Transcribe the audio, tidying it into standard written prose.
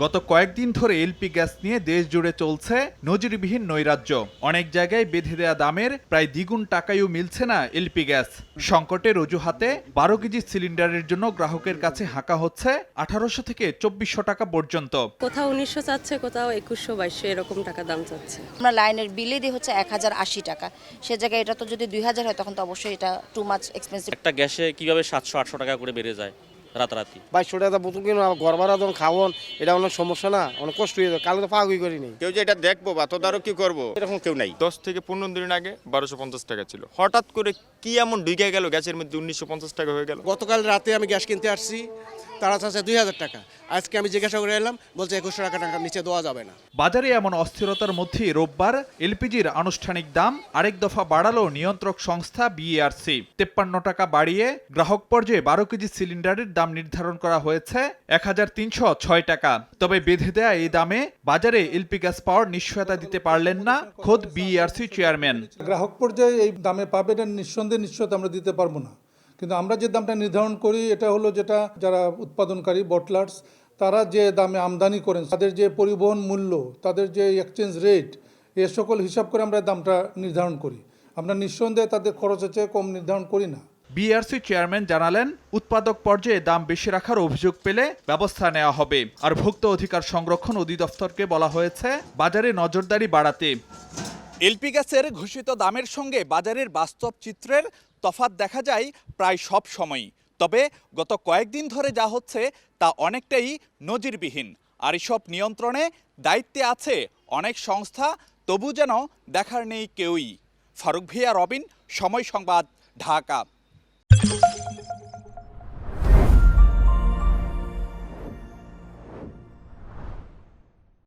গত কয়েকদিন ধরে এলপি গ্যাস নিয়ে দেশ জুড়ে চলছে নজিরবিহীন নৈরাজ্য। অনেক জায়গায় বেঁধে দেয়া দামের প্রায় দ্বিগুণ টাকায়ও মিলছে না এলপি গ্যাস। সংকটের অজুহাতে ১২ কেজি সিলিন্ডারের জন্য গ্রাহকের কাছে হাঁকা হচ্ছে ১৮০০ থেকে ২৪০০ টাকা পর্যন্ত। কোথাও ১৯০০ চাচ্ছে, কোথাও ২১০০ ২২০০ এরকম টাকা দাম চাচ্ছে। আমরা লাইনের বিলে দিই হচ্ছে ১০৮০ টাকা, সে জায়গায় এটা তো যদি ২০০০ হয় তখন তো অবশ্যই এটা টু মাচ এক্সপেন্সিভ। একটা গ্যাসে কিভাবে ৭০০-৮০০ টাকা করে বেড়ে যায় রাতারাতি। ২২০০ টাকা বোতল কিনো, ঘর ভাড়া যখন খাওয়ান, এটা অনেক সমস্যা না, অনেক কষ্ট হয়ে যায়। কালকে তো পাগুই করিনি। কেউ যে এটা দেখবো বা তদারকি করবো এরকম কেউ নাই। 10 থেকে 15 দিন আগে 1250 টাকা ছিল, হঠাৎ করে কি এমন ঢুকে গেল গ্যাসের মধ্যে 1950 টাকা হয়ে গেল। গতকাল রাতে আমি গ্যাস কিনতে আসছি, তারা চাচ্ছে ২০০০ টাকা। আজকে আমি জিজ্ঞাসা করে এলাম, বলছে ২১০০ টাকা নিচে দেওয়া যাবে না। বাজারে এমন অস্থিরতার মধ্যেই রোববার এলপিজির আনুষ্ঠানিক দাম আরেক দফা বাড়ালো নিয়ন্ত্রক সংস্থা বিইআরসি। ৫৩ টাকা বাড়িয়ে গ্রাহক পর্যায়ে ১২ কেজি সিলিন্ডারের দাম নির্ধারণ করা হয়েছে ১৩০৬ টাকা। তবে বেঁধে দেয়া এই দামে বাজারে এলপি গ্যাস পাওয়ার নিশ্চয়তা দিতে পারলেন না খোদ বিইআরসি চেয়ারম্যান। গ্রাহক পর্যায়ে এই দামে পাবে এটা নিশ্চয়তা আমরা দিতে পারবো না, কিন্তু আমরা যে দামটা নির্ধারণ করি এটা হলো যেটা যারা উৎপাদনকারী বটলার্স তারা যে দামে আমদানি করেন তাদের যে পরিবহন মূল্য, তাদের যে এক্সচেঞ্জ রেট, এ সকল হিসাব করে আমরা দামটা নির্ধারণ করি। আমরা নিঃসন্দেহে তাদের খরচের চেয়ে কম নির্ধারণ করি না। বিইআরসি চেয়ারম্যান জানালেন, উৎপাদক পর্যায়ে দাম বেশি রাখার অভিযোগ পেলে ব্যবস্থা নেওয়া হবে। আর ভোক্তা অধিকার সংরক্ষণ অধিদপ্তরকে বলা হয়েছে বাজারে নজরদারি বাড়াতে। এলপি গ্যাসের ঘোষিত দামের সঙ্গে বাজারের বাস্তব চিত্রের তফাৎ দেখা যায় প্রায় সব সময়ই। তবে গত কয়েকদিন ধরে যা হচ্ছে তা অনেকটাই নজিরবিহীন। আর এসব নিয়ন্ত্রণে দায়িত্বে আছে অনেক সংস্থা, তবু যেন দেখার নেই কেউই। ফারুক ভিয়া, রবিন, সময় সংবাদ, ঢাকা।